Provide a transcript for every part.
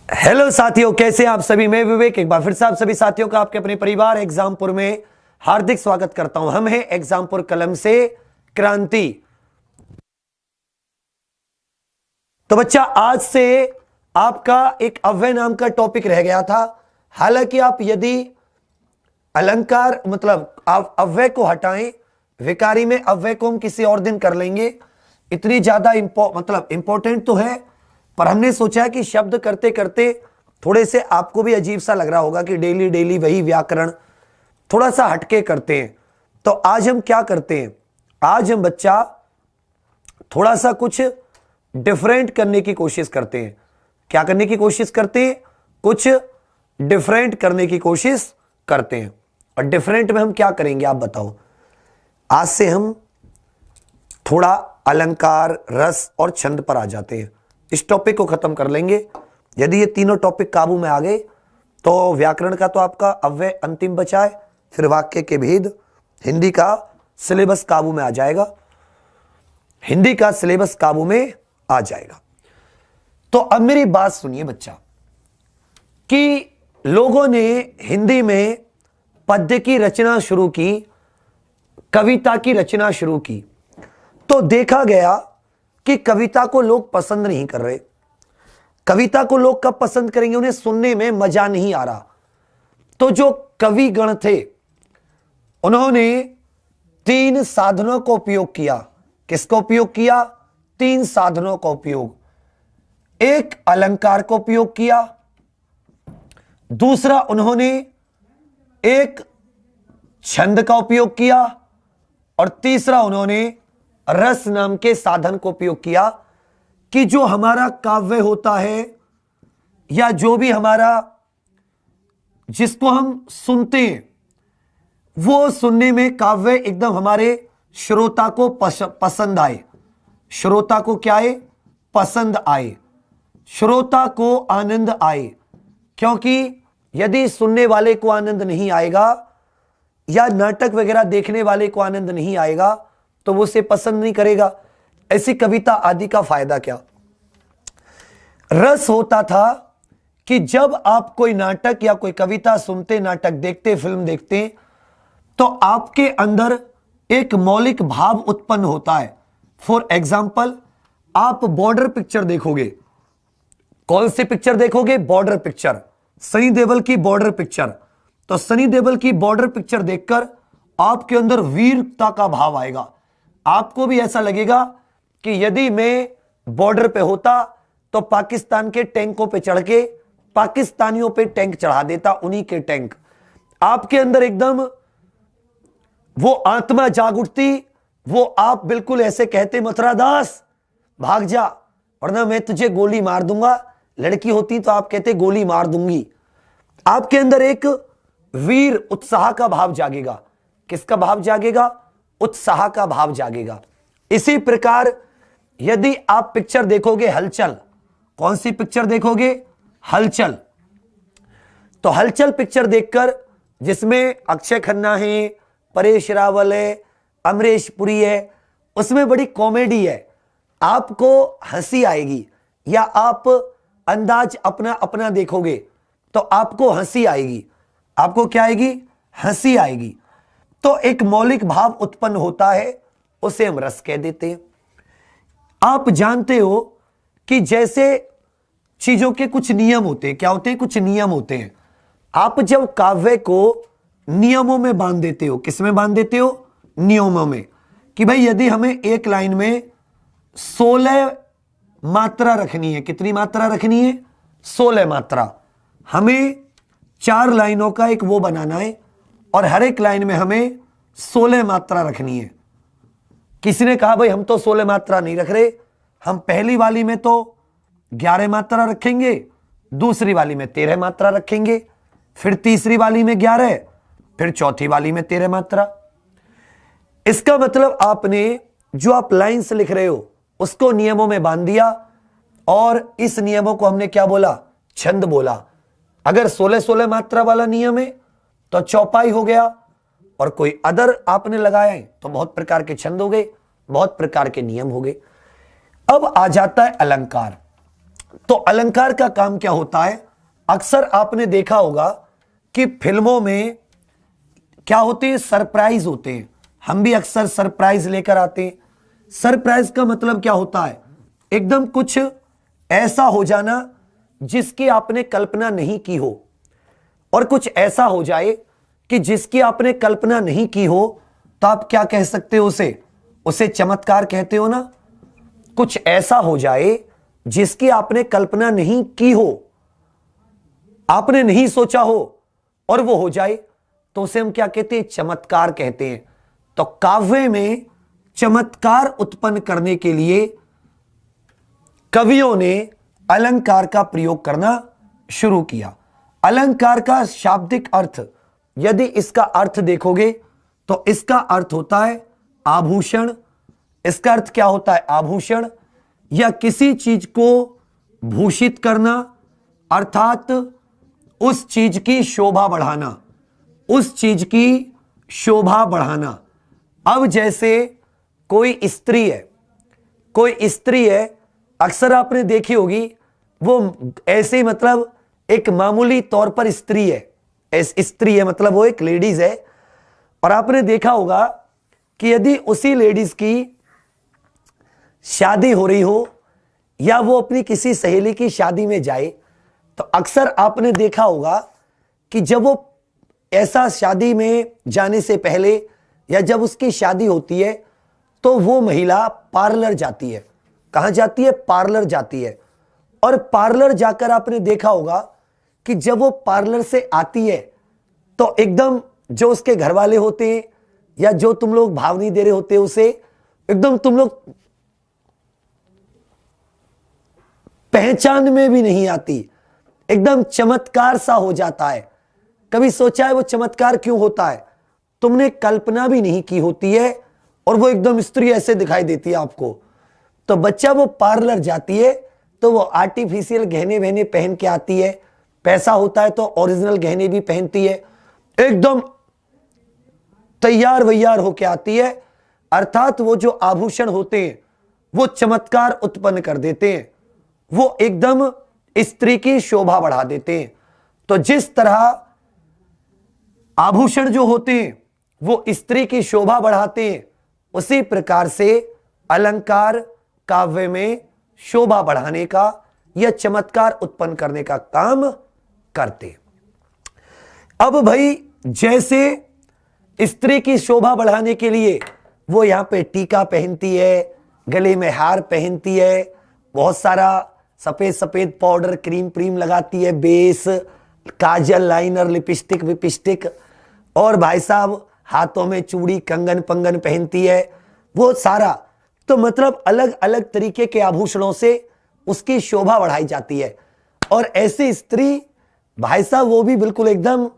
Hello साथियों, कैसे हैं आप सभी। मैं विवेक एक बार फिर से आप सभी साथियों का आपके अपने परिवार एग्जामपुर में हार्दिक स्वागत करता हूं। हम हैं एग्जामपुर कलम से क्रांति। तो बच्चा, आज से आपका एक अव्यय नाम का टॉपिक रह गया था। हालांकि आप यदि अलंकार मतलब आप अव्यय को हटाएं, विकारी में अव्यय को हम किसी और दिन कर लेंगे। इतनी ज्यादा इंपॉर्टेंट तो है, पर हमने सोचा कि शब्द करते करते थोड़े से आपको भी अजीब सा लग रहा होगा कि डेली डेली वही व्याकरण, थोड़ा सा हटके करते हैं। तो आज हम क्या करते हैं, आज हम बच्चा थोड़ा सा कुछ डिफरेंट करने की कोशिश करते हैं। क्या करने की कोशिश करते हैं? कुछ डिफरेंट करने की कोशिश करते हैं। और डिफरेंट में हम क्या करेंगे आप बताओ। आज से हम थोड़ा अलंकार, रस और छंद पर आ जाते हैं। इस टॉपिक को खत्म कर लेंगे। यदि ये तीनों टॉपिक काबू में आ गए तो व्याकरण का तो आपका अव्यय अंतिम बचा है, फिर वाक्य के भेद, हिंदी का सिलेबस काबू में आ जाएगा। हिंदी का सिलेबस काबू में आ जाएगा। तो अब मेरी बात सुनिए बच्चा, कि लोगों ने हिंदी में पद्य की रचना शुरू की, कविता की रचना शुरू की, तो देखा गया कि कविता को लोग पसंद नहीं कर रहे। कविता को लोग कब पसंद करेंगे? उन्हें सुनने में मजा नहीं आ रहा। तो जो कवि गण थे उन्होंने तीन साधनों का उपयोग किया। किसका उपयोग किया? तीन साधनों का उपयोग। एक, अलंकार का उपयोग किया। दूसरा, उन्होंने एक छंद का उपयोग किया। और तीसरा, उन्होंने रस नाम के साधन को उपयोग किया कि जो हमारा काव्य होता है या जो भी हमारा, जिसको हम सुनते हैं, वो सुनने में काव्य एकदम हमारे श्रोता को पसंद आए। श्रोता को क्या आए? पसंद आए। श्रोता को आनंद आए। क्योंकि यदि सुनने वाले को आनंद नहीं आएगा या नाटक वगैरह देखने वाले को आनंद नहीं आएगा तो वो उसे पसंद नहीं करेगा। ऐसी कविता आदि का फायदा क्या? रस होता था कि जब आप कोई नाटक या कोई कविता सुनते, नाटक देखते, फिल्म देखते, तो आपके अंदर एक मौलिक भाव उत्पन्न होता है। फॉर एग्जाम्पल, आप बॉर्डर पिक्चर देखोगे। कौन सी पिक्चर देखोगे? बॉर्डर पिक्चर, सनी देओल की बॉर्डर पिक्चर। तो सनी देओल की बॉर्डर पिक्चर देखकर आपके अंदर वीरता का भाव आएगा। आपको भी ऐसा लगेगा कि यदि मैं बॉर्डर पे होता तो पाकिस्तान के टैंकों पे चढ़ के पाकिस्तानियों पे टैंक चढ़ा देता, उन्हीं के टैंक। आपके अंदर एकदम वो आत्मा जाग उठती। वो आप बिल्कुल ऐसे कहते, मथुरा दास भाग जा वरना मैं तुझे गोली मार दूंगा। लड़की होती तो आप कहते गोली मार दूंगी। आपके अंदर एक वीर उत्साह का भाव जागेगा। किसका भाव जागेगा? उत्साह का भाव जागेगा। इसी प्रकार यदि आप पिक्चर देखोगे हलचल, कौन सी पिक्चर देखोगे? हलचल। तो हलचल पिक्चर देखकर, जिसमें अक्षय खन्ना है, परेश रावल है, अमरीश पुरी है, उसमें बड़ी कॉमेडी है, आपको हंसी आएगी। या आप अंदाज अपना अपना देखोगे तो आपको हंसी आएगी। आपको क्या आएगी? हंसी आएगी। तो एक मौलिक भाव उत्पन्न होता है, उसे हम रस कह देते हैं। आप जानते हो कि जैसे चीजों के कुछ नियम होते हैं। क्या होते हैं? कुछ नियम होते हैं। आप जब काव्य को नियमों में बांध देते हो, किस में बांध देते हो? नियमों में। कि भाई यदि हमें एक लाइन में 16 मात्रा रखनी है, कितनी मात्रा रखनी है? 16 मात्रा। हमें 4 लाइनों का एक वो बनाना है और हर एक लाइन में हमें 16 मात्रा रखनी है। किसी ने कहा भाई हम तो 16 मात्रा नहीं रख रहे, हम पहली वाली में तो 11 मात्रा रखेंगे, दूसरी वाली में 13 मात्रा रखेंगे, फिर तीसरी वाली में 11, फिर चौथी वाली में 13 मात्रा। इसका मतलब आपने जो आप लाइंस लिख रहे हो उसको नियमों में बांध दिया, और इस नियमों को हमने क्या बोला? छंद बोला। अगर 16-16 मात्रा वाला नियम है तो चौपाई हो गया, और कोई अदर आपने लगाया है तो बहुत प्रकार के छंद हो गए, बहुत प्रकार के नियम हो गए। अब आ जाता है अलंकार। तो अलंकार का काम क्या होता है? अक्सर आपने देखा होगा कि फिल्मों में क्या होते हैं, सरप्राइज होते हैं। हम भी अक्सर सरप्राइज लेकर आते हैं। सरप्राइज का मतलब क्या होता है? एकदम कुछ ऐसा हो जाना जिसकी आपने कल्पना नहीं की हो, और कुछ ऐसा हो जाए कि जिसकी आपने कल्पना नहीं की हो, तो आप क्या कह सकते हो उसे? उसे चमत्कार कहते हो ना। कुछ ऐसा हो जाए जिसकी आपने कल्पना नहीं की हो, आपने नहीं सोचा हो, और वो हो जाए, तो उसे हम क्या कहते हैं? चमत्कार कहते हैं। तो काव्य में चमत्कार उत्पन्न करने के लिए कवियों ने अलंकार का प्रयोग करना शुरू किया। अलंकार का शाब्दिक अर्थ, यदि इसका अर्थ देखोगे तो इसका अर्थ होता है आभूषण। इसका अर्थ क्या होता है? आभूषण, या किसी चीज को भूषित करना, अर्थात उस चीज की शोभा बढ़ाना, उस चीज की शोभा बढ़ाना। अब जैसे कोई स्त्री है, कोई स्त्री है, अक्सर आपने देखी होगी, वो ऐसे मतलब एक मामूली तौर पर स्त्री है, स्त्री है मतलब वो एक लेडीज है, और आपने देखा होगा कि यदि उसी लेडीज की शादी हो रही हो, या वो अपनी किसी सहेली की शादी में जाए, तो अक्सर आपने देखा होगा कि जब वो ऐसा शादी में जाने से पहले या जब उसकी शादी होती है, तो वो महिला पार्लर जाती है। कहां जाती है? पार्लर जाती है। और पार्लर जाकर आपने देखा होगा कि जब वो पार्लर से आती है, तो एकदम जो उसके घर वाले होते हैं या जो तुम लोग भाव नहीं दे रहे होते उसे, एकदम तुम लोग पहचान में भी नहीं आती, एकदम चमत्कार सा हो जाता है। कभी सोचा है वो चमत्कार क्यों होता है? तुमने कल्पना भी नहीं की होती है, और वो एकदम स्त्री ऐसे दिखाई देती है आपको। तो बच्चा वो पार्लर जाती है, तो वो आर्टिफिशियल गहने वहने पहन के आती है, पैसा होता है तो ओरिजिनल गहने भी पहनती है, एकदम तैयार वैयार होके आती है। अर्थात वो जो आभूषण होते हैं वो चमत्कार उत्पन्न कर देते हैं, वो एकदम स्त्री की शोभा बढ़ा देते हैं। तो जिस तरह आभूषण जो होते हैं वो स्त्री की शोभा बढ़ाते हैं, उसी प्रकार से अलंकार काव्य में शोभा बढ़ाने का या चमत्कार उत्पन्न करने का काम करते हैं। अब भाई जैसे स्त्री की शोभा बढ़ाने के लिए वो यहां पे टीका पहनती है, गले में हार पहनती है, बहुत सारा सफेद सफेद पाउडर क्रीम प्रीम लगाती है, बेस, काजल, लाइनर, लिपस्टिक विपिस्टिक, और भाई साहब हाथों में चूड़ी कंगन पंगन पहनती है, वो सारा। तो मतलब अलग अलग तरीके के आभूषणों से उसकी शोभा बढ़ाई जाती है। और ऐसी स्त्री भाई साहब वो भी बिल्कुल एकदम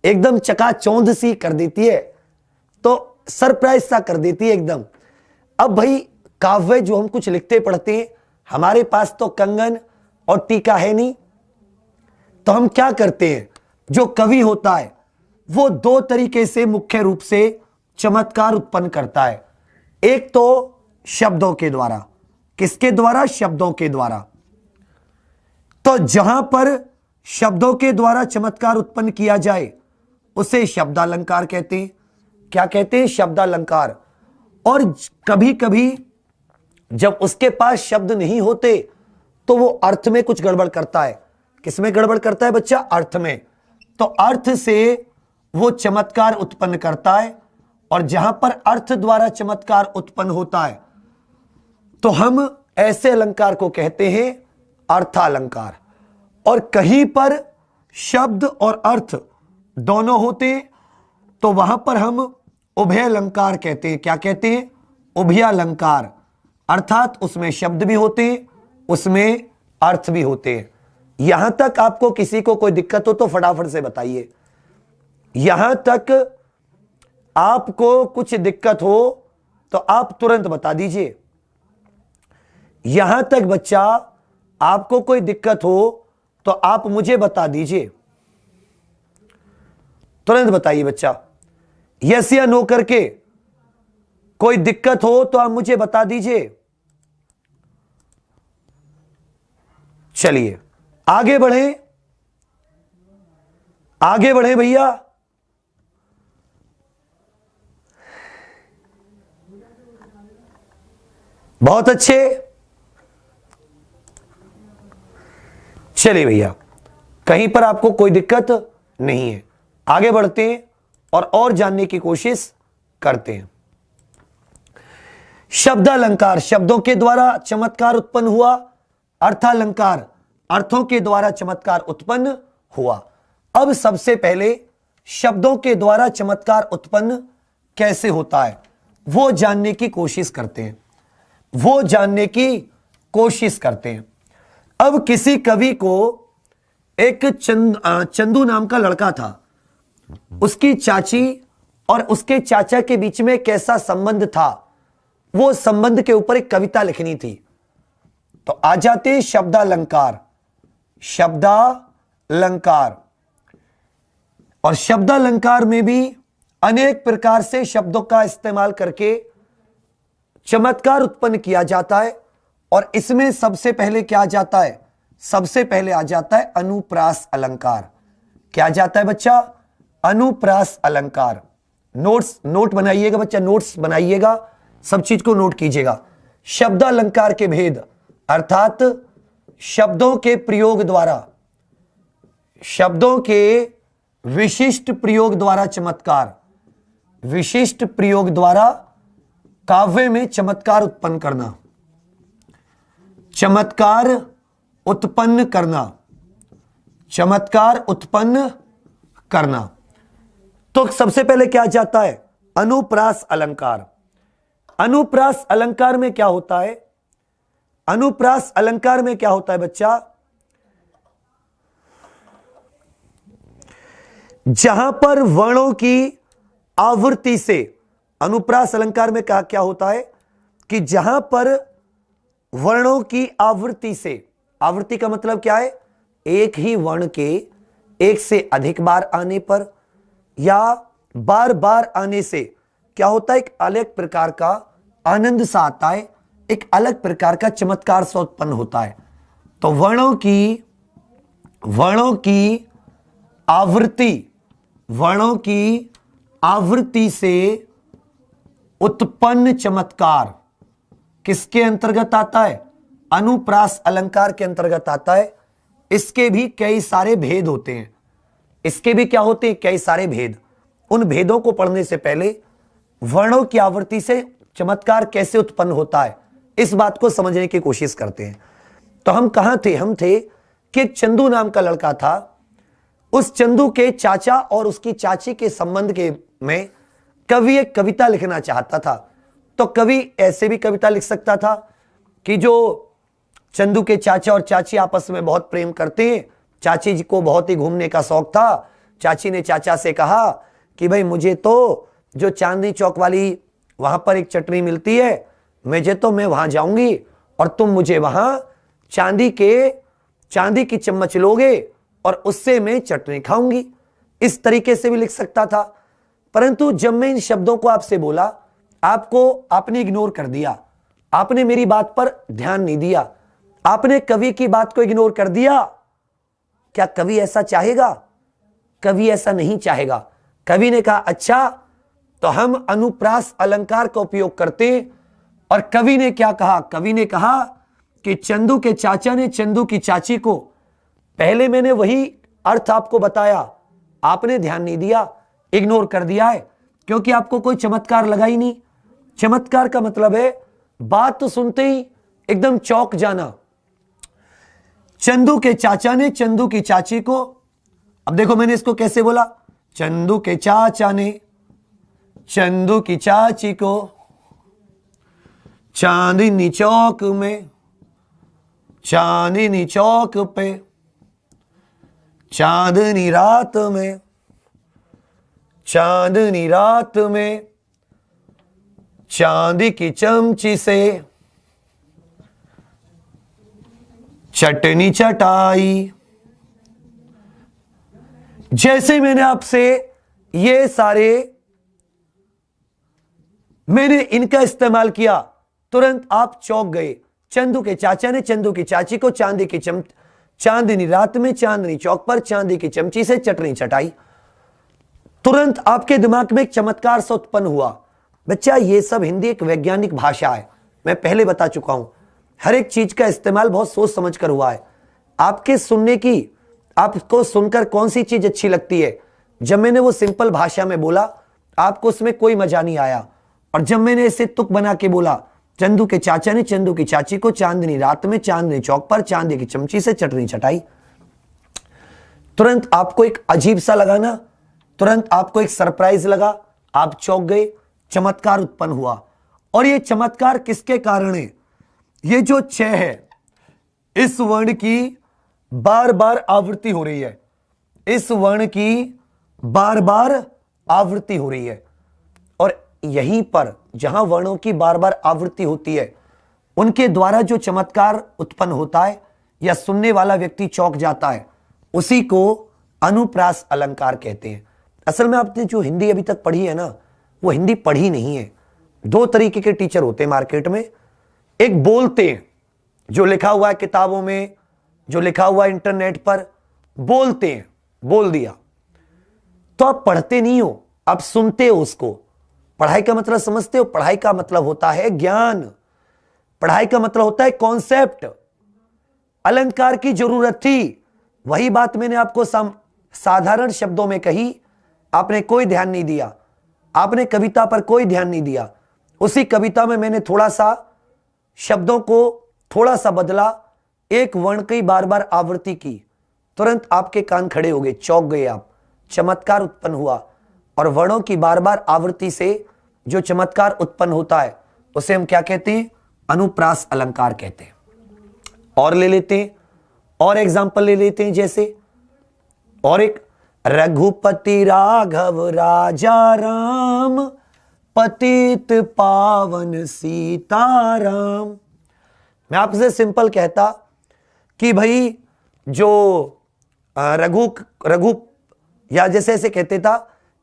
एकदम चकाचौंध सी कर देती है, तो सरप्राइज सा कर देती है एकदम। अब भाई काव्य जो हम कुछ लिखते पढ़ते हैं, हमारे पास तो कंगन और टीका है नहीं, तो हम क्या करते हैं? जो कवि होता है वो दो तरीके से मुख्य रूप से चमत्कार उत्पन्न करता है। एक तो शब्दों के द्वारा। किसके द्वारा? शब्दों के द्वारा। तो जहां पर शब्दों के द्वारा चमत्कार उत्पन्न किया जाए उसे शब्दालंकार कहते हैं। क्या कहते हैं? शब्दालंकार। और कभी कभी जब उसके पास शब्द नहीं होते तो वो अर्थ में कुछ गड़बड़ करता है। किसमें गड़बड़ करता है बच्चा? अर्थ में। तो अर्थ से वो चमत्कार उत्पन्न करता है, और जहां पर अर्थ द्वारा चमत्कार उत्पन्न होता है तो हम ऐसे अलंकार को कहते हैं अर्थालंकार। और कहीं पर शब्द और अर्थ दोनों होते तो वहां पर हम उभय अलंकार कहते हैं। क्या कहते हैं? उभयालंकार। अर्थात उसमें शब्द भी होते हैं, उसमें अर्थ भी होते हैं। यहां तक आपको किसी को कोई दिक्कत हो तो फटाफट से बताइए। यहां तक आपको कुछ दिक्कत हो तो आप तुरंत बता दीजिए। यहां तक बच्चा आपको कोई दिक्कत हो तो आप मुझे बता दीजिए, तुरंत बताइए बच्चा। यस या नो करके कोई दिक्कत हो तो आप मुझे बता दीजिए। चलिए आगे बढ़े, आगे बढ़े भैया। बहुत अच्छे, चलिए भैया, कहीं पर आपको कोई दिक्कत नहीं है। आगे बढ़ते हैं और जानने की कोशिश करते हैं। शब्दालंकार, शब्दों के द्वारा चमत्कार उत्पन्न हुआ। अर्थालंकार, अर्थों के द्वारा चमत्कार उत्पन्न हुआ। अब सबसे पहले शब्दों के द्वारा चमत्कार उत्पन्न कैसे होता है वो जानने की कोशिश करते हैं, वो जानने की कोशिश करते हैं। अब किसी कवि को एक चंदू नाम का लड़का था, उसकी चाची और उसके चाचा के बीच में कैसा संबंध था, वो संबंध के ऊपर एक कविता लिखनी थी। तो आ जाते हैं शब्दालंकार। शब्दालंकार, और शब्दालंकार में भी अनेक प्रकार से शब्दों का इस्तेमाल करके चमत्कार उत्पन्न किया जाता है। और इसमें सबसे पहले क्या आ जाता है, सबसे पहले आ जाता है अनुप्रास अलंकार। क्या जाता है बच्चा, अनुप्रास अलंकार। नोट बनाइएगा बच्चा, नोट्स बनाइएगा, सब चीज को नोट कीजिएगा। शब्दालंकार के भेद अर्थात शब्दों के प्रयोग द्वारा, शब्दों के विशिष्ट प्रयोग द्वारा चमत्कार, विशिष्ट प्रयोग द्वारा काव्य में चमत्कार उत्पन्न करना, चमत्कार उत्पन्न करना, चमत्कार उत्पन्न करना। तो सबसे पहले क्या जाता है, अनुप्रास अलंकार। अनुप्रास अलंकार में क्या होता है, अनुप्रास अलंकार में क्या होता है बच्चा, जहां पर वर्णों की आवृत्ति से, अनुप्रास अलंकार में क्या होता है कि जहां पर वर्णों की आवृत्ति से, आवृत्ति का मतलब क्या है, एक ही वर्ण के एक से अधिक बार आने पर या बार बार आने से क्या होता है, एक अलग प्रकार का आनंद सा आता है, एक अलग प्रकार का चमत्कार सा उत्पन्न होता है। तो वर्णों की आवृत्ति, वर्णों की आवृत्ति से उत्पन्न चमत्कार किसके अंतर्गत आता है, अनुप्रास अलंकार के अंतर्गत आता है। इसके भी कई सारे भेद होते हैं, इसके भी क्या होते हैं, कई सारे भेद। उन भेदों को पढ़ने से पहले वर्णों की आवृत्ति से चमत्कार कैसे उत्पन्न होता है इस बात को समझने की कोशिश करते हैं। तो हम कहां थे, हम थे कि एक चंदू नाम का लड़का था। उस चंदू के चाचा और उसकी चाची के संबंध के में कवि एक कविता लिखना चाहता था। तो कवि ऐसे भी कविता लिख सकता था कि जो चंदू के चाचा और चाची आपस में बहुत प्रेम करते हैं, चाची जी को बहुत ही घूमने का शौक था। चाची ने चाचा से कहा कि भाई मुझे तो जो चांदनी चौक वाली वहां पर एक चटनी मिलती है, मैं वहां जाऊंगी और तुम मुझे वहां चांदी की चम्मच लोगे और उससे मैं चटनी खाऊंगी। इस तरीके से भी लिख सकता था। परंतु जब मैं इन शब्दों को आपसे बोला, आपने इग्नोर कर दिया, आपने मेरी बात पर ध्यान नहीं दिया, आपने कवि की बात को इग्नोर कर दिया। क्या कवि ऐसा चाहेगा? कवि ऐसा नहीं चाहेगा। कवि ने कहा अच्छा तो हम अनुप्रास अलंकार का उपयोग करते हैं। और कवि ने क्या कहा, कवि ने कहा कि चंदू के चाचा ने चंदू की चाची को, पहले मैंने वही अर्थ आपको बताया, आपने ध्यान नहीं दिया, इग्नोर कर दिया है, क्योंकि आपको कोई चमत्कार लगा ही नहीं। चमत्कार का मतलब है बात तो सुनते ही एकदम चौंक जाना। चंदू के चाचा ने चंदू की चाची को, अब देखो मैंने इसको कैसे बोला, चंदू के चाचा ने चंदू की चाची को चांदनी चौक में, चांदनी चौक पे चांदनी रात में, चांदनी रात में चांदी की चमची से चटनी चटाई। जैसे मैंने आपसे ये सारे मैंने इनका इस्तेमाल किया, तुरंत आप चौंक गए। चंदू के चाचा ने चंदू की चाची को चांदी की चांदनी रात में चांदनी चौक पर चांदी की चमची से चटनी चटाई। तुरंत आपके दिमाग में एक चमत्कार सा उत्पन्न हुआ। बच्चा ये सब हिंदी एक वैज्ञानिक भाषा है, मैं पहले बता चुका हूं। हर एक चीज का इस्तेमाल बहुत सोच समझ कर हुआ है। आपके सुनने की, आपको सुनकर कौन सी चीज अच्छी लगती है? जब मैंने वो सिंपल भाषा में बोला आपको उसमें कोई मजा नहीं आया, और जब मैंने इसे तुक बना के बोला, चंदू के चाचा ने चंदू की चाची को चांदनी रात में चांदनी चौक पर चांदी की चमची से चटनी चटाई, तुरंत आपको एक अजीब सा लगा ना, तुरंत आपको एक सरप्राइज लगा, आप चौंक गए, चमत्कार उत्पन्न हुआ। और ये चमत्कार किसके कारण है? ये जो छ है, इस वर्ण की बार बार आवृत्ति हो रही है, इस वर्ण की बार बार आवृत्ति हो रही है। और यहीं पर जहां वर्णों की बार बार आवृत्ति होती है, उनके द्वारा जो चमत्कार उत्पन्न होता है या सुनने वाला व्यक्ति चौंक जाता है, उसी को अनुप्रास अलंकार कहते हैं। असल में आपने जो हिंदी अभी तक पढ़ी है ना, वो हिंदी पढ़ी नहीं है। दो तरीके के टीचर होते हैं मार्केट में। एक बोलते हैं, जो लिखा हुआ है किताबों में, जो लिखा हुआ है इंटरनेट पर, बोलते हैं, बोल दिया। तो आप पढ़ते नहीं हो, आप सुनते हो उसको। पढ़ाई का मतलब समझते हो? पढ़ाई का मतलब होता है ज्ञान, पढ़ाई का मतलब होता है कॉन्सेप्ट। अलंकार की जरूरत थी, वही बात मैंने आपको साधारण शब्दों में कही, आपने कोई ध्यान नहीं दिया, आपने कविता पर कोई ध्यान नहीं दिया। उसी कविता में मैंने थोड़ा सा शब्दों को थोड़ा सा बदला, एक वर्ण की बार बार आवृत्ति की, तुरंत आपके कान खड़े हो गए, चौंक गए आप, चमत्कार उत्पन्न हुआ। और वर्णों की बार बार आवृत्ति से जो चमत्कार उत्पन्न होता है उसे हम क्या कहते हैं? अनुप्रास अलंकार कहते हैं। और ले लेते हैं, और एग्जाम्पल ले लेते हैं, जैसे और एक, रघुपति राघव राजा राम, पतित पावन सीताराम। मैं आपसे सिंपल कहता कि भाई जो रघु या जैसे ऐसे कहते था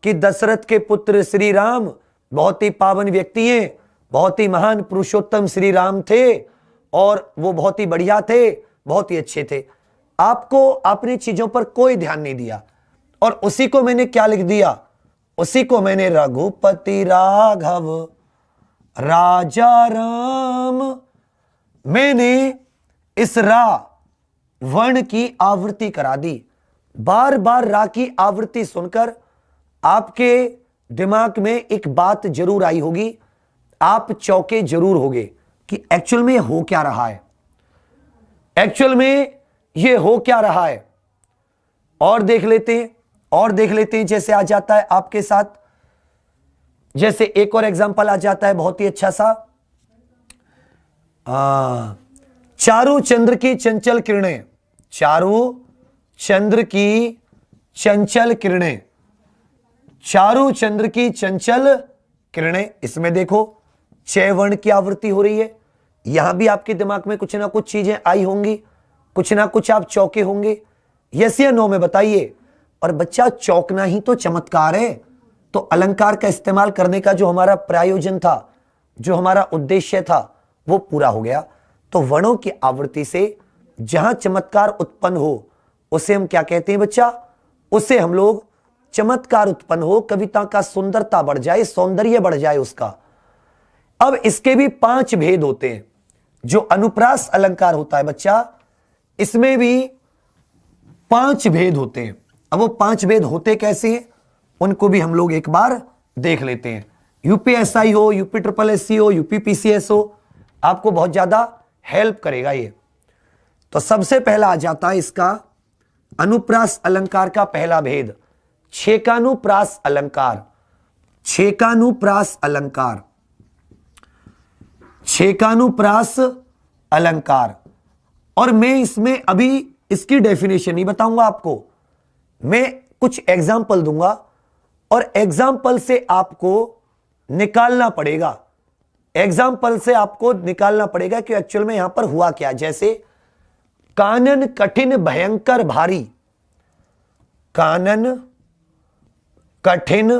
कि दशरथ के पुत्र श्री राम बहुत ही पावन व्यक्ति हैं, बहुत ही महान पुरुषोत्तम श्री राम थे, और वो बहुत ही बढ़िया थे, बहुत ही अच्छे थे। आपको अपनी चीजों पर कोई ध्यान नहीं दिया, और उसी को मैंने क्या लिख दिया? उसी को मैंने रघुपति राघव राजा राम, मैंने इस रा वर्ण की आवृत्ति करा दी। बार बार रा की आवृत्ति सुनकर आपके दिमाग में एक बात जरूर आई होगी, आप चौंके जरूर होगे कि एक्चुअल में हो क्या रहा है, एक्चुअल में ये हो क्या रहा है। और देख लेते हैं, और देख लेते हैं, जैसे आ जाता है आपके साथ, जैसे एक और एग्जांपल आ जाता है बहुत ही अच्छा सा, चारू चंद्र की चंचल किरणें, चारू चंद्र की चंचल किरणें, चारू चंद्र की चंचल किरणें। इसमें देखो छह वर्ण की आवृत्ति हो रही है, यहां भी आपके दिमाग में कुछ ना कुछ चीजें आई होंगी, कुछ ना कुछ आप चौंके होंगे। यस या नो में बताइए। और बच्चा चौंकना ही तो चमत्कार है। तो अलंकार का इस्तेमाल करने का जो हमारा प्रयोजन था, जो हमारा उद्देश्य था, वो पूरा हो गया। तो वर्णों की आवृत्ति से जहां चमत्कार उत्पन्न हो उसे हम क्या कहते हैं बच्चा? उसे हम लोग चमत्कार उत्पन्न हो, कविता का सुंदरता बढ़ जाए, सौंदर्य बढ़ जाए उसका। अब इसके भी 5 भेद होते हैं। जो अनुप्रास अलंकार होता है बच्चा, इसमें भी 5 भेद होते हैं। अब वो 5 भेद होते कैसे हैं, उनको भी हम लोग एक बार देख लेते हैं। यूपीएसआई हो, यूपी ट्रिपल एससी हो, यूपीपीसीएस हो, आपको बहुत ज्यादा हेल्प करेगा ये। तो सबसे पहला आ जाता है इसका अनुप्रास अलंकार का पहला भेद, छेकानुप्रास अलंकार। छेकानुप्रास अलंकार, छेकानुप्रास अलंकार। और मैं इसमें अभी इसकी डेफिनेशन नहीं बताऊंगा आपको, मैं कुछ एग्जाम्पल दूंगा और एग्जाम्पल से आपको निकालना पड़ेगा, एग्जाम्पल से आपको निकालना पड़ेगा कि एक्चुअल में यहां पर हुआ क्या। जैसे कानन कठिन भयंकर भारी, कानन कठिन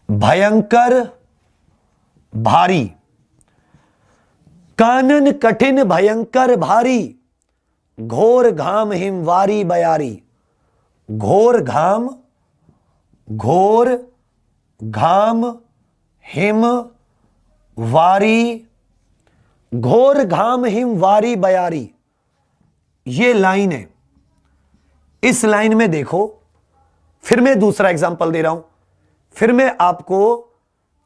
भयंकर भारी, कानन कठिन भयंकर भारी, घोर घाम हिमवारी बयारी। घोर घाम हिम वारी, घोर घाम हिम वारी बयारी, ये लाइन है। इस लाइन में देखो, फिर मैं दूसरा एग्जांपल दे रहा हूं। फिर मैं आपको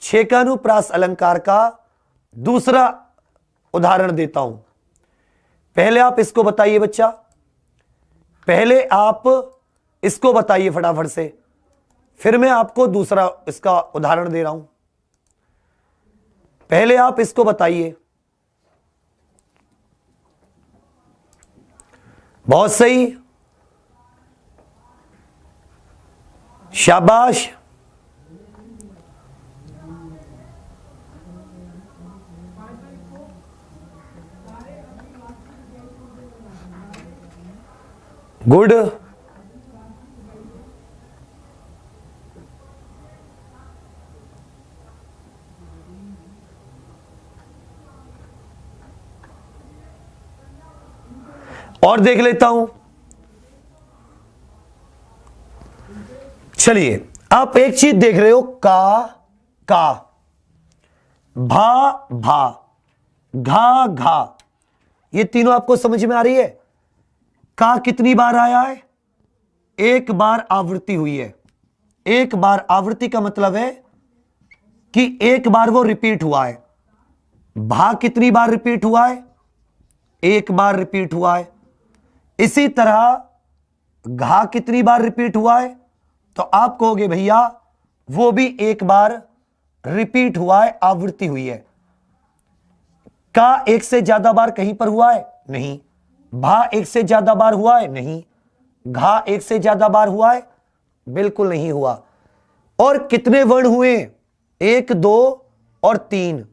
छेकानुप्रास अलंकार का दूसरा उदाहरण देता हूं। पहले आप इसको बताइए बच्चा, पहले आप इसको बताइए फटाफट से, फिर मैं आपको दूसरा इसका उदाहरण दे रहा हूं। पहले आप इसको बताइए। बहुत सही, शाबाश। गुड। और देख लेता हूं। चलिए, आप एक चीज देख रहे हो, का, भा, घा, ये तीनों आपको समझ में आ रही है। का कितनी बार आया है? एक बार आवृत्ति हुई है। एक बार आवृत्ति का मतलब है कि एक बार वो रिपीट हुआ है। भा कितनी बार रिपीट हुआ है? एक बार रिपीट हुआ है। इसी तरह घा कितनी बार रिपीट हुआ है? तो आप कहोगे भैया वो भी एक बार रिपीट हुआ है, आवृत्ति हुई है। का एक से ज्यादा बार कहीं पर हुआ है? नहीं। भा एक से ज्यादा बार हुआ है? नहीं। घा एक से ज्यादा बार हुआ है? बिल्कुल नहीं हुआ। और कितने वर्ण हुए? 1, 2 और 3।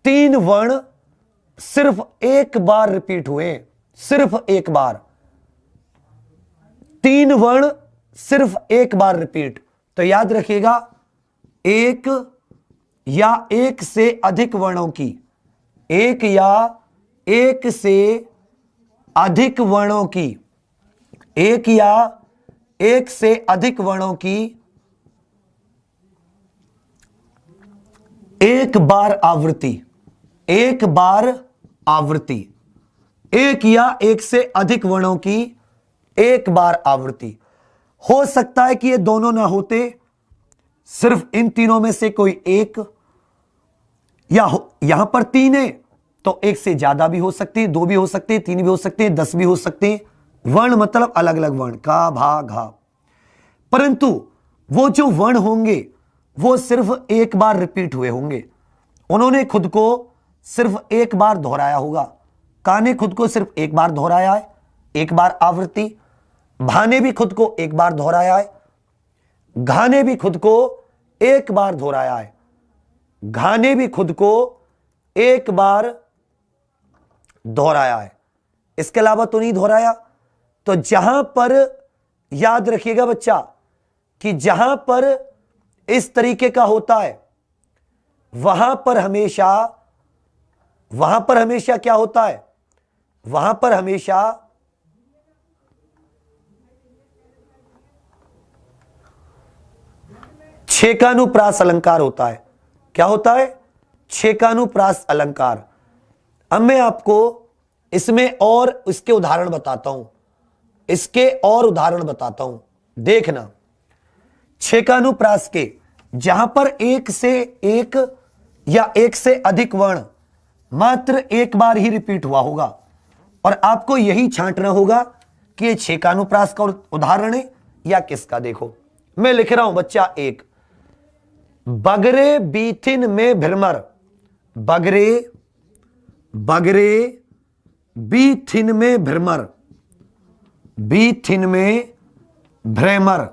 3 वर्ण सिर्फ एक बार रिपीट हुए, सिर्फ एक बार। 3 वर्ण सिर्फ एक बार रिपीट। तो याद रखिएगा, एक या एक से अधिक वर्णों की, एक या एक से अधिक वर्णों की, एक या एक से अधिक वर्णों की एक बार आवृत्ति, एक बार आवृत्ति, एक या एक से अधिक वर्णों की एक बार आवृत्ति। हो सकता है कि ये दोनों ना होते, सिर्फ इन तीनों में से कोई एक, या यहां पर 3 है तो एक से ज्यादा भी हो सकती है, 2 भी हो सकते हैं, 3 भी हो सकते हैं, 10 भी हो सकते हैं। वर्ण मतलब अलग अलग वर्ण, का, भा, घा। परंतु वो जो वर्ण होंगे वो सिर्फ एक बार रिपीट हुए होंगे। उन्होंने खुद को सिर्फ एक बार दोहराया होगा। का ने खुद को सिर्फ एक बार दोहराया है, एक बार आवृत्ति। भा ने भी खुद को एक बार दोहराया है। घा ने भी खुद को एक बार दोहराया है। घा ने भी खुद को एक बार दोहराया है। इसके अलावा तो नहीं दोहराया। तो जहां पर, याद रखिएगा बच्चा, कि जहां पर इस तरीके का होता है वहां पर हमेशा क्या होता है? वहां पर हमेशा छेकानुप्रास अलंकार होता है। क्या होता है? छेकानुप्रास अलंकार। अब मैं आपको इसमें और इसके उदाहरण बताता हूं, इसके और उदाहरण बताता हूं। देखना, छेकानुप्रास के जहां पर एक से एक या एक से अधिक वर्ण मात्र एक बार ही रिपीट हुआ होगा, और आपको यही छांटना होगा कि ये छेकानुप्रास का उदाहरण है या किसका। देखो मैं लिख रहा हूं बच्चा, एक बगरे बीथिन में भ्रमर, बगरे बीथिन में भ्रमर, बीथिन में भ्रमर,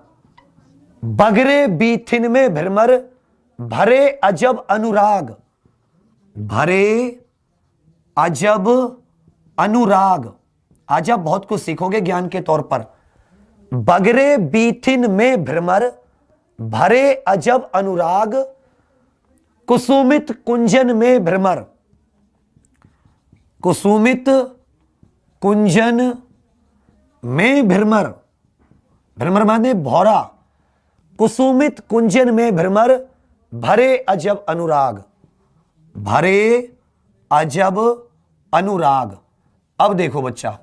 बगरे बीथिन में भ्रमर, भरे अजब अनुराग, भरे अजब अनुराग। आज आप बहुत कुछ सीखोगे ज्ञान के तौर पर। बगरे बीथिन में भ्रमर, भरे अजब अनुराग, कुसुमित कुंजन में भ्रमर, कुसुमित कुंजन में भ्रमर, भ्रमर माने भौरा, कुसुमित कुंजन में भ्रमर, भरे अजब अनुराग, भरे अजब अनुराग। अब देखो बच्चा,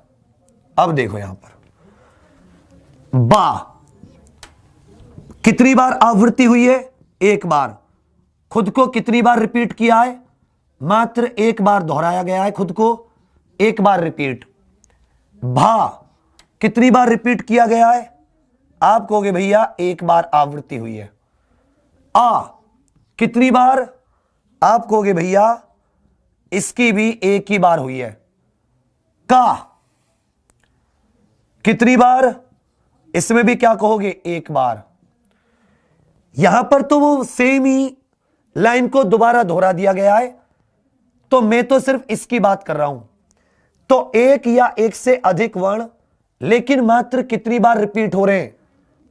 अब देखो यहां पर बा कितनी बार आवृत्ति हुई है? एक बार। खुद को कितनी बार रिपीट किया है? मात्र एक बार दोहराया गया है, खुद को एक बार रिपीट। भा कितनी बार रिपीट किया गया है? आप कहोगे भैया एक बार आवृत्ति हुई है। आ कितनी बार? आप कहोगे भैया इसकी भी एक ही बार हुई है। का कितनी बार? इसमें भी क्या कहोगे? एक बार। यहां पर तो वो सेम ही लाइन को दोबारा दोहरा दिया गया है, तो मैं तो सिर्फ इसकी बात कर रहा हूं। तो एक या एक से अधिक वर्ण, लेकिन मात्र कितनी बार रिपीट हो रहे हैं?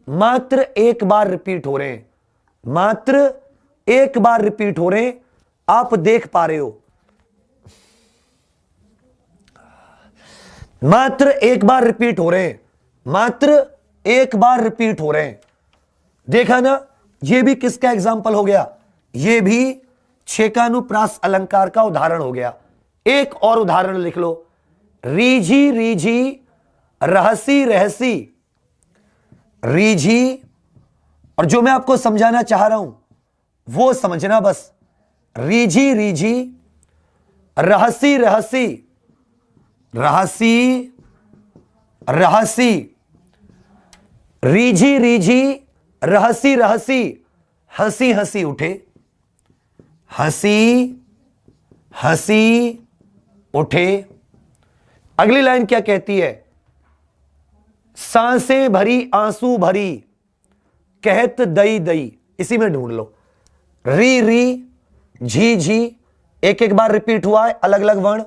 मात्र एक बार रिपीट हो रहे हैं, मात्र एक बार रिपीट हो रहे हैं। आप देख पा रहे हो, मात्र एक बार रिपीट हो रहे हैं, मात्र एक बार रिपीट हो रहे हैं। देखा ना, ये भी किसका एग्जाम्पल हो गया? ये भी छेकानुप्रास अलंकार का उदाहरण हो गया। एक और उदाहरण लिख लो, रीझी रीझी रहसी रहसी। रीझी, और जो मैं आपको समझाना चाह रहा हूं वो समझना बस। रीझी रीझी रहसी रहसी, रहसी रहसी, रीझी रीझी रहसी रहसी, हंसी हंसी उठे, हंसी हंसी उठे। अगली लाइन क्या कहती है? सांसें भरी आंसू भरी, कहत दई दई। इसी में ढूंढ लो। री री, झी झी, एक एक बार रिपीट हुआ है, अलग अलग वर्ण।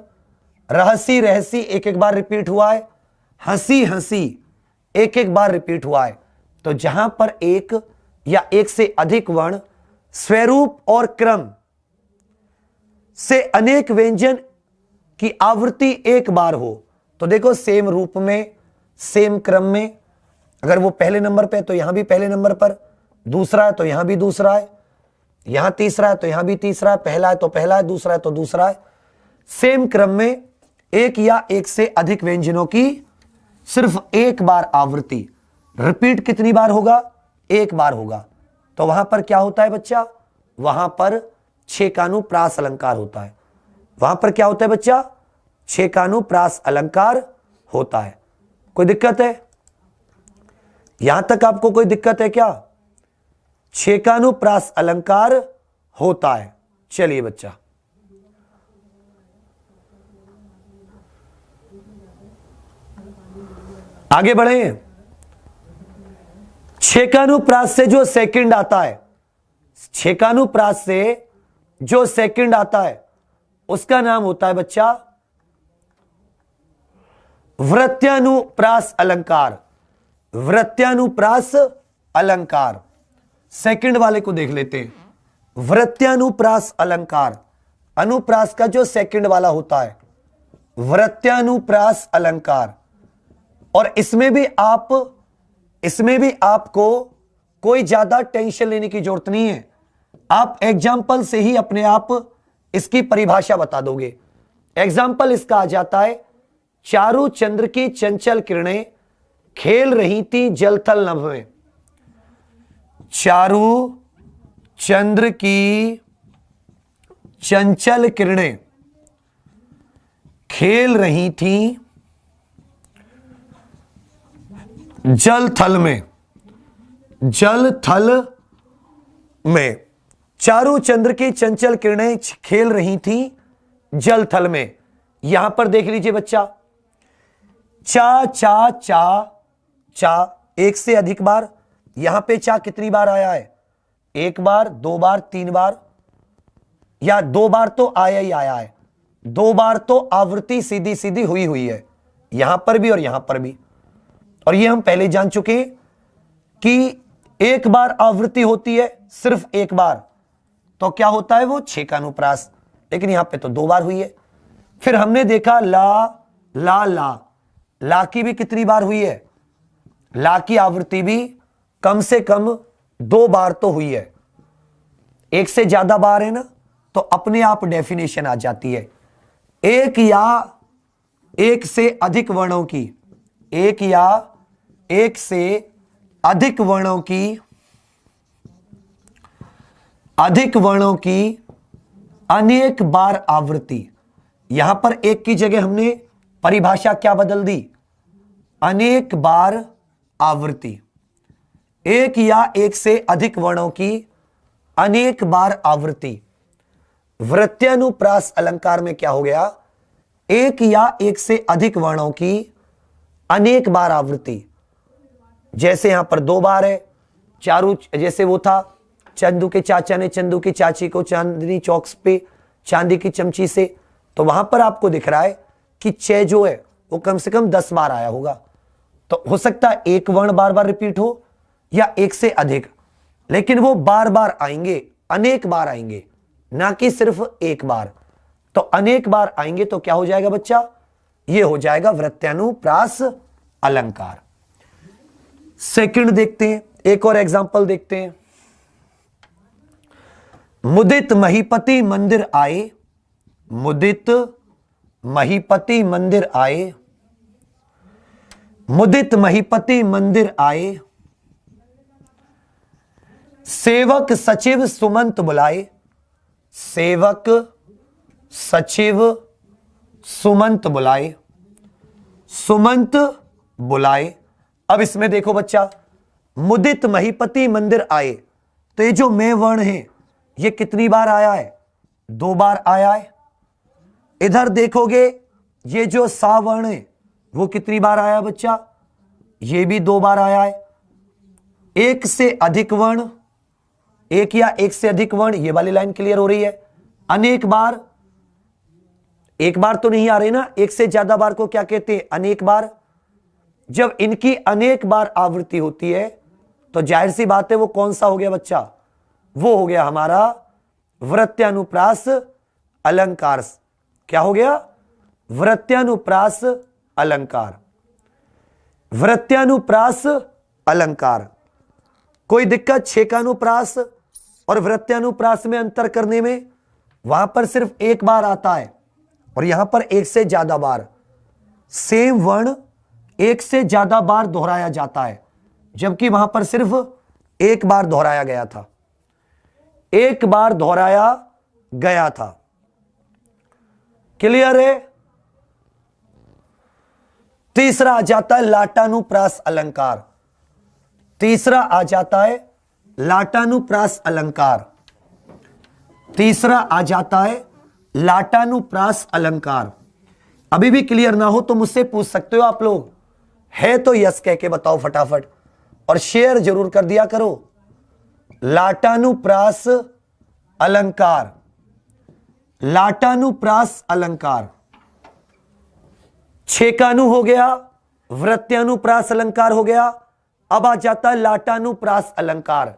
रहसी रहसी, एक एक बार रिपीट हुआ है। हंसी हंसी, एक एक बार रिपीट हुआ है। तो जहां पर एक या एक से अधिक वर्ण स्वरूप और क्रम से अनेक व्यंजन की आवृत्ति एक बार हो, तो देखो सेम रूप में, सेम क्रम में, अगर वो पहले नंबर पे तो यहां भी पहले नंबर पर, दूसरा है तो यहां भी दूसरा है, यहां तीसरा है तो यहां भी तीसरा है, पहला है तो पहला है, दूसरा है तो दूसरा है। सेम क्रम में एक या एक से अधिक व्यंजनों की सिर्फ एक बार आवृत्ति। रिपीट कितनी बार होगा? एक बार होगा। तो वहां पर क्या होता है बच्चा? वहां पर छेकानुप्रास अलंकार होता है। वहां पर क्या होता है बच्चा? छेकानुप्रास अलंकार होता है। कोई दिक्कत है? यहां तक आपको कोई दिक्कत है क्या? छेकानुप्रास अलंकार होता है। चलिए बच्चा, आगे बढ़े। छेकानुप्रास से जो सेकंड आता है, छेकानुप्रास से जो सेकंड आता है उसका नाम होता है बच्चा वृत्यानुप्रास अलंकार। वृत्यानुप्रास अलंकार। सेकंड वाले को देख लेते हैं। वृत्यानुप्रास अलंकार, अनुप्रास का जो सेकंड वाला होता है, वृत्यानुप्रास अलंकार। और इसमें भी आपको कोई ज्यादा टेंशन लेने की जरूरत नहीं है। आप एग्जाम्पल से ही अपने आप इसकी परिभाषा बता दोगे। एग्जाम्पल इसका आ जाता है, चारु चंद्र की चंचल किरणें खेल रही थी जलथल नभ में। चारु चंद्र की चंचल किरणें खेल रही थी जल थल में। जल थल में चारु चंद्र की चंचल किरणें खेल रही थी जल थल में। यहां पर देख लीजिए बच्चा, चा चा चा चा, एक से अधिक बार। यहां पे चा कितनी बार आया है? एक बार, दो बार, तीन बार, या दो बार तो आया ही आया है। दो बार तो आवृत्ति सीधी सीधी हुई है, यहां पर भी और यहां पर भी। और ये हम पहले जान चुके हैं कि एक बार आवृत्ति होती है, सिर्फ एक बार, तो क्या होता है वो छेकानुप्रास। लेकिन यहां पे तो दो बार हुई है। फिर हमने देखा ला ला ला, ला की भी कितनी बार हुई है? ला की आवृत्ति भी कम से कम 2 बार तो हुई है। एक से ज्यादा बार है ना, तो अपने आप डेफिनेशन आ जाती है। एक या एक से अधिक वर्णों की, एक या एक से अधिक वर्णों की अनेक बार आवृत्ति। यहां पर एक की जगह हमने परिभाषा क्या बदल दी? अनेक बार आवृत्ति। एक या एक से अधिक वर्णों की अनेक बार आवृत्ति। वृत्यानुप्रास अलंकार में क्या हो गया? एक या एक से अधिक वर्णों की अनेक बार आवृत्ति। जैसे यहां पर 2 बार है। चारू, जैसे वो था, चंदू के चाचा ने चंदू की चाची को चांदनी चौक पे चांदी की चमची से, तो वहां पर आपको दिख रहा है कि चे जो है वो कम से कम 10 बार आया होगा। तो हो सकता है एक वर्ण बार बार रिपीट हो या एक से अधिक, लेकिन वो बार बार आएंगे, अनेक बार आएंगे, ना कि सिर्फ एक बार। तो अनेक बार आएंगे तो क्या हो जाएगा बच्चा? ये हो जाएगा वृत्यानुप्रास अलंकार। सेकंड देखते हैं, एक और एग्जांपल देखते हैं। मुदित महीपति मंदिर आए, मुदित महीपति मंदिर आए, मुदित महीपति मंदिर आए, सेवक सचिव सुमंत बुलाए, सेवक सचिव सुमंत बुलाए, सुमंत बुलाए। अब इसमें देखो बच्चा, मुदित महीपति मंदिर आए, तो ये जो मैं वर्ण है ये कितनी बार आया है? 2 बार आया है। इधर देखोगे ये जो सा वर्ण है वो कितनी बार आया बच्चा? ये भी 2 बार आया है। एक से अधिक वर्ण, एक या एक से अधिक वर्ण, ये वाली लाइन क्लियर हो रही है। अनेक बार, एक बार तो नहीं आ रही ना, एक से ज्यादा बार को क्या कहते हैं? अनेक बार। जब इनकी अनेक बार आवृत्ति होती है तो जाहिर सी बात है वो कौन सा हो गया बच्चा? वो हो गया हमारा वृत्यानुप्रास अलंकार। क्या हो गया? वृत्यानुप्रास अलंकार। वृत्यानुप्रास अलंकार। कोई दिक्कत छेकानुप्रास और वृत्यानुप्रास में अंतर करने में? वहां पर सिर्फ एक बार आता है और यहां पर एक से ज्यादा बार। सेम वर्ण एक से ज्यादा बार दोहराया जाता है, जबकि वहां पर सिर्फ एक बार दोहराया गया था, एक बार दोहराया गया था। क्लियर है? तीसरा आ जाता है लाटानुप्रास अलंकार। तीसरा आ जाता है लाटानुप्रास अलंकार। तीसरा आ जाता है लाटानुप्रास अलंकार। अभी भी क्लियर ना हो तो मुझसे पूछ सकते हो आप लोग, है तो यस कह के बताओ फटाफट, और शेयर जरूर कर दिया करो। लाटानुप्रास अलंकार, लाटानुप्रास अलंकार। छेकानु हो गया, वृत्यानुप्रास अलंकार हो गया। अब आ जाता है लाटानुप्रास अलंकार।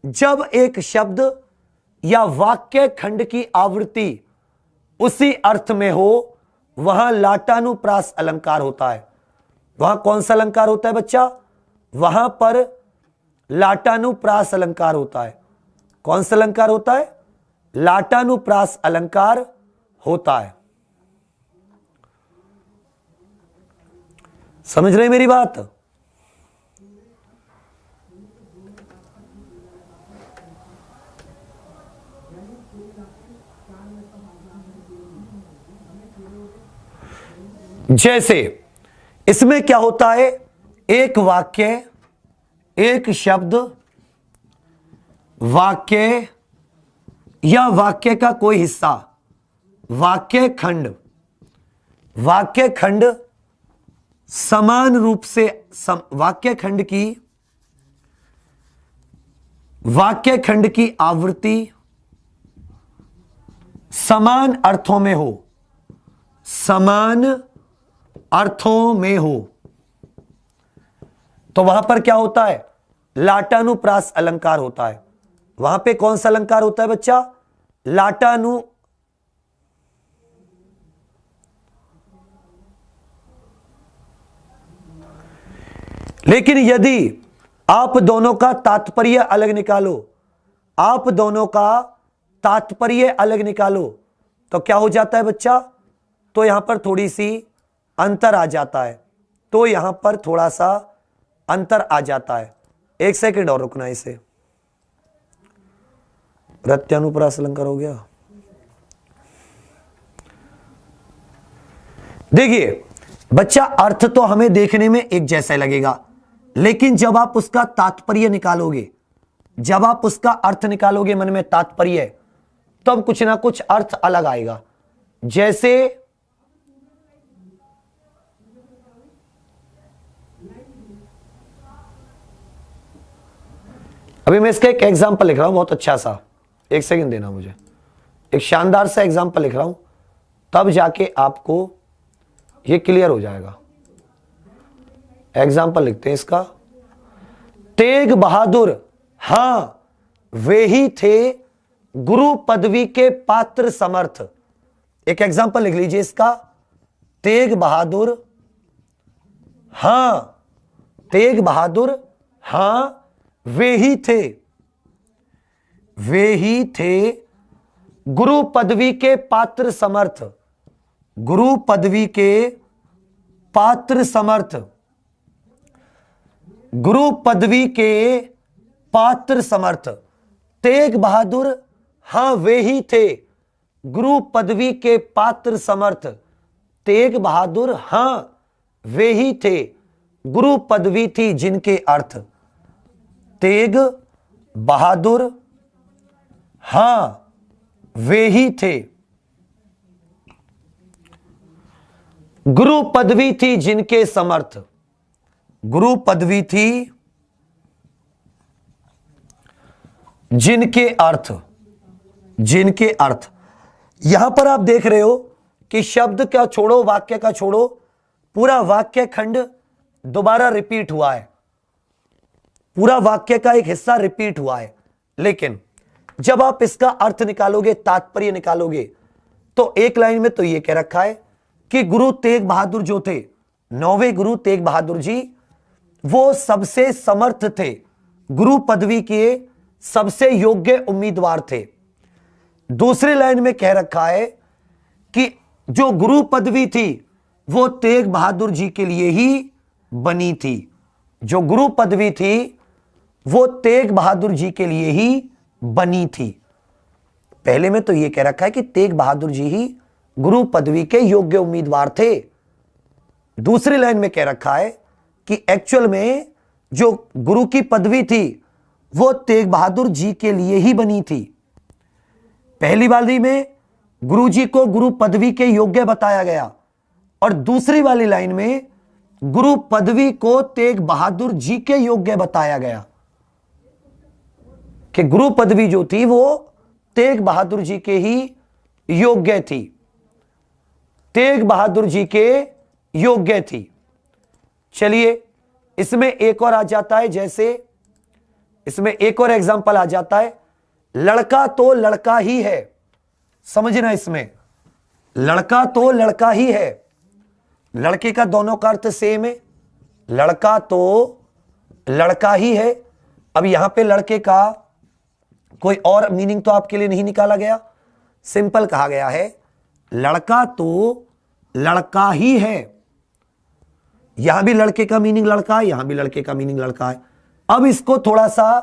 जब एक शब्द या वाक्य खंड की आवृत्ति उसी अर्थ में हो, वहां लाटानुप्रास अलंकार होता है। वहां कौन सा अलंकार होता है बच्चा? वहां पर लाटानुप्रास अलंकार होता है। कौन सा अलंकार होता है? लाटानुप्रास अलंकार होता है। समझ रहे मेरी बात? जैसे इसमें क्या होता है? एक वाक्य, एक शब्द, वाक्य या वाक्य का कोई हिस्सा, वाक्य खंड, वाक्य खंड समान रूप से वाक्य खंड की आवृत्ति समान अर्थों में हो, समान अर्थों में हो, तो वहां पर क्या होता है? लाटानुप्रास अलंकार होता है। वहां पे कौन सा अलंकार होता है बच्चा? लाटानु लेकिन यदि आप दोनों का तात्पर्य अलग निकालो, आप दोनों का तात्पर्य अलग निकालो, तो क्या हो जाता है बच्चा? तो यहां पर थोड़ी सी अंतर आ जाता है, तो यहां पर थोड़ा सा अंतर आ जाता है। एक सेकंड और रुकना, इसे प्रत्यानुप्रास अलंकार हो गया। देखिए बच्चा, अर्थ तो हमें देखने में एक जैसा लगेगा, लेकिन जब आप उसका तात्पर्य निकालोगे, जब आप उसका अर्थ निकालोगे मन में तात्पर्य, तब कुछ ना कुछ अर्थ अलग आएगा। जैसे अभी मैं इसका एक एग्जांपल लिख रहा हूं, बहुत अच्छा सा, एक सेकंड देना मुझे, एक शानदार सा एग्जांपल लिख रहा हूं, तब जाके आपको ये क्लियर हो जाएगा। एग्जांपल लिखते हैं इसका। तेग बहादुर हां वे ही थे गुरु पदवी के पात्र समर्थ। एक एग्जांपल लिख लीजिए इसका। तेग बहादुर हां, तेग बहादुर हां वे ही थे, वे ही थे गुरु पदवी के पात्र समर्थ, गुरु पदवी के पात्र समर्थ, गुरु पदवी के पात्र समर्थ। तेग बहादुर हां वे ही थे गुरु पदवी के पात्र समर्थ। तेग बहादुर हां वे ही थे, गुरु पदवी थी जिनके अर्थ। तेग बहादुर हां वे ही थे, गुरु पदवी थी जिनके समर्थ, गुरु पदवी थी जिनके अर्थ, जिनके अर्थ। यहां पर आप देख रहे हो कि शब्द का छोड़ो, वाक्य का छोड़ो, पूरा वाक्य खंड दोबारा रिपीट हुआ है, पूरा वाक्य का एक हिस्सा रिपीट हुआ है। लेकिन जब आप इसका अर्थ निकालोगे, तात्पर्य निकालोगे, तो एक लाइन में तो यह कह रखा है कि गुरु तेग बहादुर जो थे, 9वें गुरु तेग बहादुर जी, वो सबसे समर्थ थे, गुरु पदवी के सबसे योग्य उम्मीदवार थे। दूसरी लाइन में कह रखा है कि जो गुरु पदवी थी वो तेग बहादुर जी के लिए ही बनी थी, जो गुरु पदवी थी वो तेग बहादुर जी के लिए ही बनी थी। पहले में तो यह कह रखा है कि तेग बहादुर जी ही गुरु पदवी के योग्य उम्मीदवार थे। दूसरी लाइन में कह रखा है कि एक्चुअल में जो गुरु की पदवी थी वो तेग बहादुर जी के लिए ही बनी थी। पहली वाली में गुरु जी को गुरु पदवी के योग्य बताया गया, और दूसरी वाली लाइन में गुरु पदवी को तेग बहादुर जी के योग्य बताया गया कि गुरु पदवी जो थी वो तेग बहादुर जी के ही योग्य थी, तेग बहादुर जी के योग्य थी। चलिए इसमें एक और आ जाता है, जैसे इसमें एक और एग्जांपल आ जाता है, लड़का तो लड़का ही है। समझना, इसमें लड़का तो लड़का ही है, लड़के का दोनों का अर्थ सेम है, लड़का तो लड़का ही है। अब यहां पे लड़के का कोई और मीनिंग तो आपके लिए नहीं निकाला गया, सिंपल कहा गया है लड़का तो लड़का ही है। यहां भी लड़के का मीनिंग लड़का है, यहां भी लड़के का मीनिंग लड़का है। अब इसको थोड़ा सा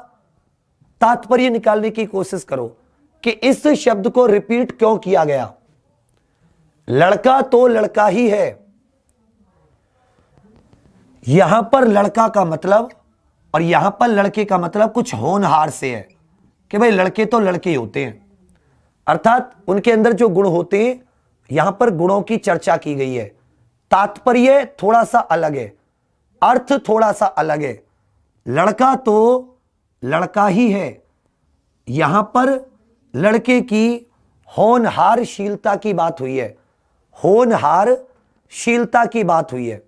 तात्पर्य निकालने की कोशिश करो कि इस शब्द को रिपीट क्यों किया गया। लड़का तो लड़का ही है, यहां पर लड़का का मतलब और यहां पर लड़के का मतलब कुछ होनहार से है कि भाई लड़के तो लड़के ही होते हैं, अर्थात उनके अंदर जो गुण होते हैं, यहां पर गुणों की चर्चा की गई है। तात्पर्य थोड़ा सा अलग है, अर्थ थोड़ा सा अलग है। लड़का तो लड़का ही है, यहां पर लड़के की होनहारशीलता की बात हुई है, होनहारशीलता की बात हुई है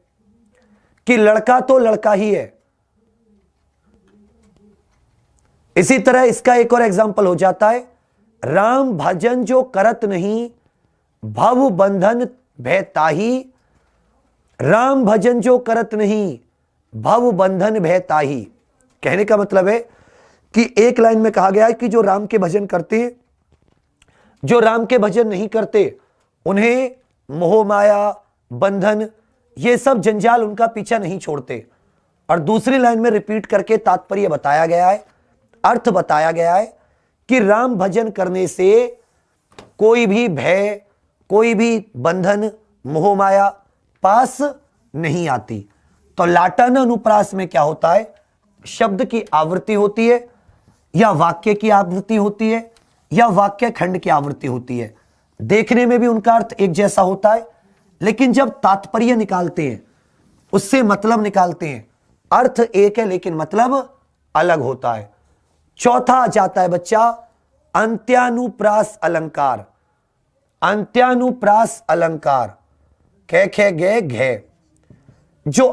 कि लड़का तो लड़का ही है। इसी तरह इसका एक और एग्जांपल हो जाता है, राम भजन जो करत नहीं भव बंधन भय ताही। राम भजन जो करत नहीं भव बंधन भय ताही। कहने का मतलब है कि एक लाइन में कहा गया है कि जो राम के भजन करते हैं, जो राम के भजन नहीं करते, उन्हें मोह माया बंधन ये सब जंजाल उनका पीछा नहीं छोड़ते। और दूसरी लाइन में रिपीट करके तात्पर्य बताया गया है, अर्थ बताया गया है कि राम भजन करने से कोई भी भय, कोई भी बंधन, मोह माया पास नहीं आती। तो लाटन अनुप्रास में क्या होता है, शब्द की आवृत्ति होती है, या वाक्य की आवृत्ति होती है, या वाक्य खंड की आवृत्ति होती है। देखने में भी उनका अर्थ एक जैसा होता है, लेकिन जब तात्पर्य निकालते हैं, उससे मतलब निकालते हैं, अर्थ एक है लेकिन मतलब अलग होता है। चौथा आ जाता है बच्चा अंत्यानुप्रास अलंकार। अंत्यानुप्रास अलंकार, खे खे गे घे। जो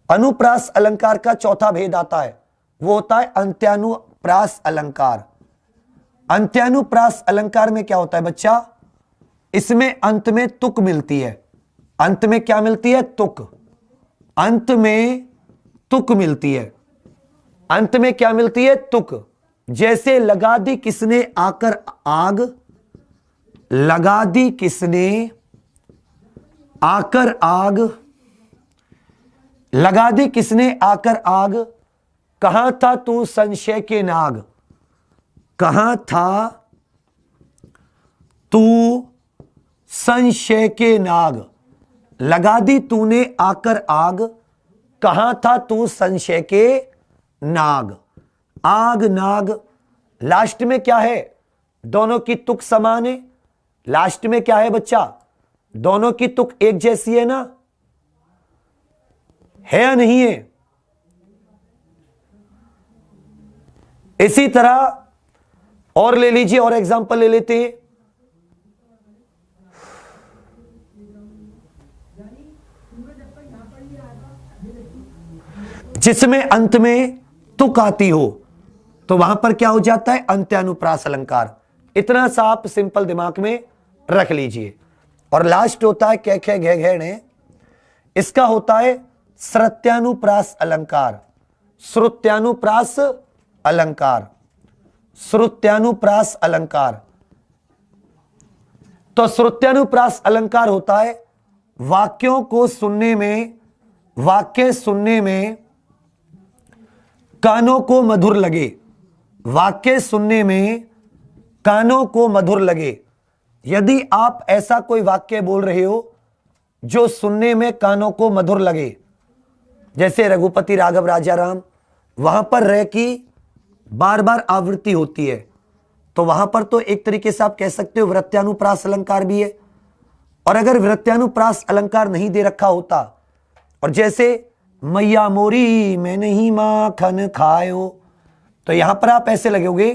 अनुप्रास अलंकार का चौथा भेद आता है वो होता है अंत्यानुप्रास अलंकार। अंत्यानुप्रास अलंकार में क्या होता है बच्चा, इसमें अंत में तुक मिलती है। अंत में क्या मिलती है, तुक। अंत में तुक मिलती है। अंत में क्या मिलती है, तुक। जैसे लगा दी किसने आकर आग, लगा दी किसने आकर आग, लगा दी किसने आकर आग, कहां था तू संशय के नाग, कहां था तू संशय के नाग। लगा दी तूने आकर आग, कहां था तू संशय के नाग। आग नाग, लास्ट में क्या है, दोनों की तुक समान है। लास्ट में क्या है बच्चा, दोनों की तुक एक जैसी है ना, है या नहीं है। इसी तरह और ले लीजिए, और एग्जांपल ले लेते हैं। जिसमें अंत में तुक आती हो तो वहां पर क्या हो जाता है, अंत्यानुप्रास अलंकार। इतना सा आप सिंपल दिमाग में रख लीजिए। और लास्ट होता है कै खे घे घे ने, इसका होता है श्रुत्यानुप्रास अलंकार। श्रुत्यानुप्रास अलंकार, श्रुत्यानुप्रास अलंकार। तो श्रुत्यानुप्रास अलंकार होता है वाक्यों को सुनने में, वाक्य सुनने में कानों को मधुर लगे, वाक्य सुनने में कानों को मधुर लगे। यदि आप ऐसा कोई वाक्य बोल रहे हो जो सुनने में कानों को मधुर लगे, जैसे रघुपति राघव राजा राम, वहां पर रह की बार बार आवृत्ति होती है, तो वहां पर तो एक तरीके से आप कह सकते हो वृत्यानुप्रास अलंकार भी है। और अगर वृत्यानुप्रास अलंकार नहीं दे रखा होता, और जैसे मैया मोरी मैं नहीं माखन खायो, तो यहां पर आप ऐसे लगोगे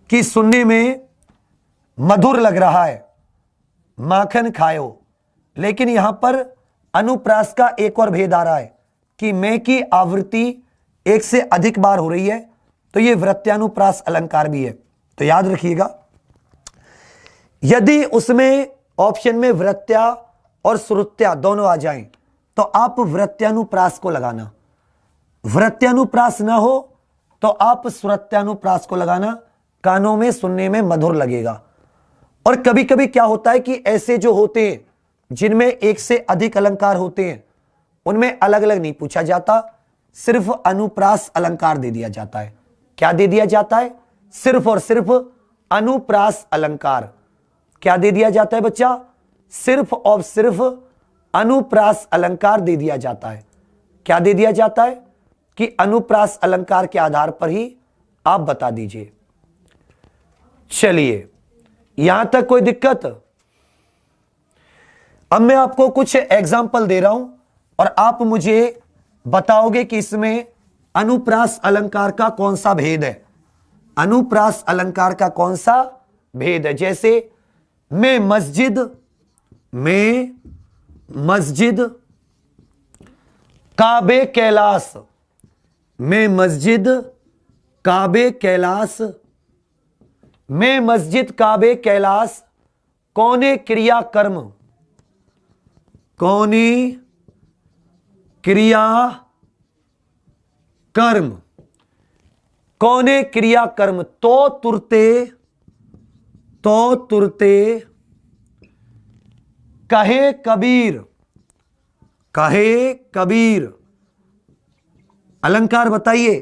कि सुनने में मधुर लग रहा है, माखन खायो। लेकिन यहां पर अनुप्रास का एक और भेद आ रहा है कि मैं की आवृत्ति एक से अधिक बार हो रही है, तो यह वृत्यानुप्रास अलंकार भी है। तो याद रखिएगा, यदि उसमें ऑप्शन में वृत्या और श्रुत्या दोनों आ जाएं तो आप वृत्यानुप्रास को लगाना। वृत्यानुप्रास ना हो तो आप श्रुत्यानुप्रास को लगाना, कानों में सुनने में मधुर लगेगा। और कभी कभी क्या होता है कि ऐसे जो होते हैं जिनमें एक से अधिक अलंकार होते हैं, उनमें अलग अलग नहीं पूछा जाता, सिर्फ अनुप्रास अलंकार दे दिया जाता है। क्या दे दिया जाता है, सिर्फ और सिर्फ अनुप्रास अलंकार। क्या दे दिया जाता है बच्चा, सिर्फ और सिर्फ अनुप्रास अलंकार दे दिया जाता है। क्या दे दिया जाता है कि अनुप्रास अलंकार के आधार पर ही आप बता दीजिए। चलिए, यहां तक कोई दिक्कत। अब मैं आपको कुछ एग्जाम्पल दे रहा हूं और आप मुझे बताओगे कि इसमें अनुप्रास अलंकार का कौन सा भेद है। अनुप्रास अलंकार का कौन सा भेद है। जैसे मैं मस्जिद काबे कैलाश, मैं मस्जिद काबे कैलाश, मैं मस्जिद काबे कैलाश, कौने क्रिया कर्म, कौने क्रिया कर्म। कौने क्रिया कर्म। तो तुरते कहे कबीर। अलंकार बताइए।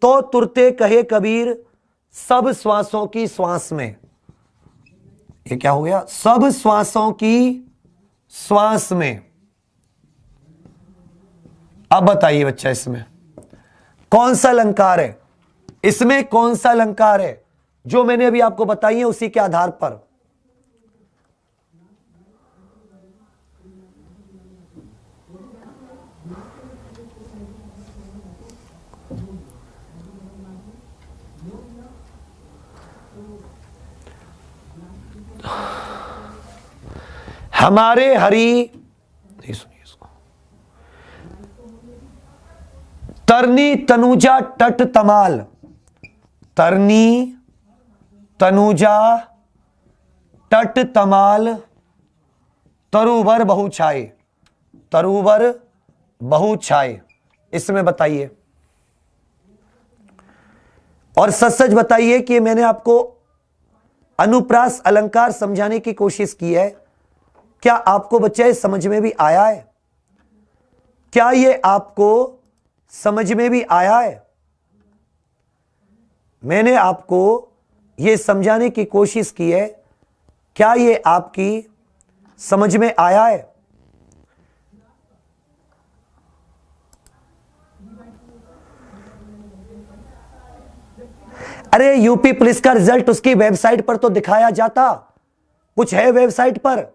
तो तुरते कहे कबीर, सब श्वासों की श्वास में। ये क्या हो गया? सब श्वासों की श्वास में। अब बताइए बच्चा, इसमें कौन सा अलंकार है? इसमें कौन सा अलंकार है? जो मैंने अभी आपको बताई है उसी के आधार पर। हमारे हरि, नहीं सुनिए इसको। तरनी तनुजा टट तमाल। तरनी तनुजा टट तमाल, तरुवर बहु छाए। तरुवर बहु छाए। इसमें बताइए और सच सच बताइए कि मैंने आपको अनुप्रास अलंकार समझाने की कोशिश की है। क्या आपको बच्चे समझ में भी आया है? क्या ये आपको समझ में भी आया है? मैंने आपको ये समझाने की कोशिश की है, क्या ये आपकी समझ में आया है? अरे यूपी पुलिस का रिजल्ट उसकी वेबसाइट पर तो दिखाया जाता। कुछ है वेबसाइट पर?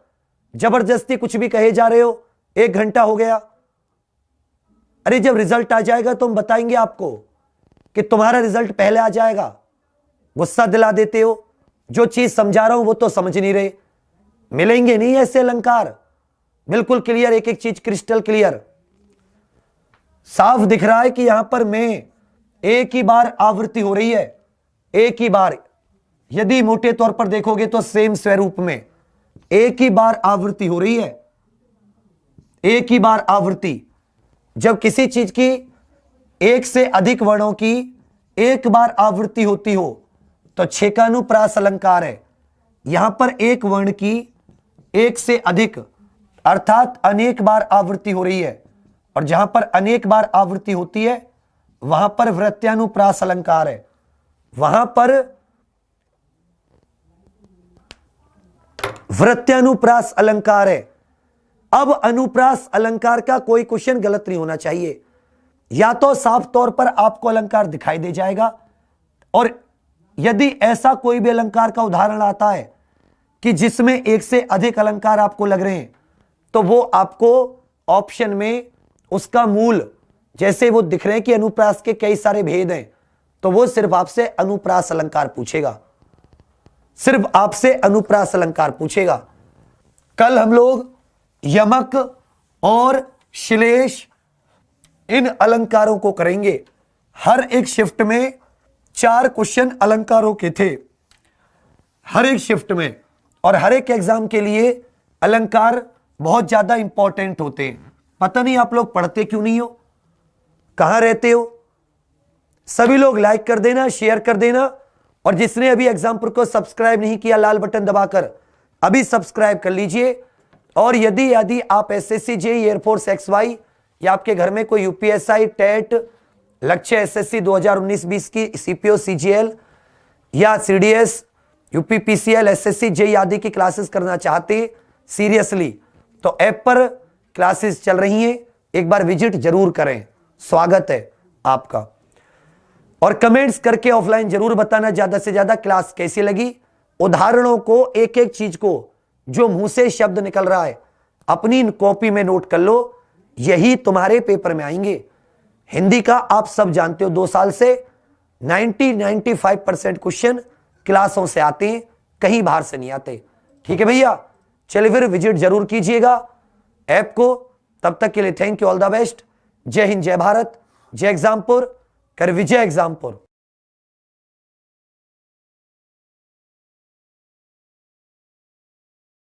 जबरदस्ती कुछ भी कहे जा रहे हो। 1 घंटा हो गया। अरे जब रिजल्ट आ जाएगा तो हम बताएंगे आपको कि तुम्हारा रिजल्ट पहले आ जाएगा। गुस्सा दिला देते हो। जो चीज समझा रहा हूं वो तो समझ नहीं रहे। मिलेंगे नहीं ऐसे अलंकार। बिल्कुल क्लियर, एक एक चीज क्रिस्टल क्लियर। साफ दिख रहा है कि यहां पर में एक ही बार आवृत्ति हो रही है। एक ही बार, यदि मोटे तौर पर देखोगे तो सेम स्वरूप में एक ही बार आवृत्ति हो रही है। एक ही बार आवृत्ति। जब किसी चीज की एक से अधिक वर्णों की एक बार आवृत्ति होती हो तो छेकानुप्रास अलंकार है। यहां पर एक वर्ण की एक से अधिक अर्थात अनेक बार आवृत्ति हो रही है, और जहां पर अनेक बार आवृत्ति होती है वहां पर वृत्त्यानुप्रास अलंकार है। वहां पर वृत्त्यानुप्रास अलंकार है। अब अनुप्रास अलंकार का कोई क्वेश्चन गलत नहीं होना चाहिए। या तो साफ तौर पर आपको अलंकार दिखाई दे जाएगा, और यदि ऐसा कोई भी अलंकार का उदाहरण आता है कि जिसमें एक से अधिक अलंकार आपको लग रहे हैं, तो वो आपको ऑप्शन में उसका मूल, जैसे वो दिख रहे हैं कि अनुप्रास के कई सारे भेद हैं, तो वो सिर्फ आपसे अनुप्रास अलंकार पूछेगा। सिर्फ आपसे अनुप्रास अलंकार पूछेगा। कल हम लोग यमक और श्लेष इन अलंकारों को करेंगे। हर एक शिफ्ट में 4 क्वेश्चन अलंकारों के थे, हर एक शिफ्ट में। और हर एक एग्जाम के लिए अलंकार बहुत ज्यादा इंपॉर्टेंट होते हैं। पता नहीं आप लोग पढ़ते क्यों नहीं हो, कहां रहते हो? सभी लोग लाइक कर देना, शेयर कर देना, और जिसने अभी एग्जाम्पल को सब्सक्राइब नहीं किया लाल बटन दबाकर अभी सब्सक्राइब कर लीजिए। और यदि आप एसएससी जेईई एयरफोर्स XY या आपके घर में कोई यूपीएसआई टेट लक्ष्य एसएससी 2019-20 की सीपीओ सीजीएल या सीडीएस यूपीपीसीएल एसएससी जेईई आदि की क्लासेस करना चाहते सीरियसली, तो ऐप पर क्लासेस चल रही हैं, एक बार विजिट जरूर करें। स्वागत है आपका। और कमेंट्स करके ऑफलाइन जरूर बताना ज्यादा से ज्यादा क्लास कैसी लगी। उदाहरणों को, एक एक चीज को, जो मुंह से शब्द निकल रहा है अपनी कॉपी में नोट कर लो। यही तुम्हारे पेपर में आएंगे। हिंदी का आप सब जानते हो 2 साल से 90-95% क्वेश्चन क्लासों से आते हैं, कहीं बाहर से नहीं आते। ठीक है भैया, चलिए फिर विजिट जरूर कीजिएगा ऐप को। तब तक के लिए thank you, all the best. जय हिंद, जय भारत, जय एग्जामपुर, कर विजय एग्जामपुर।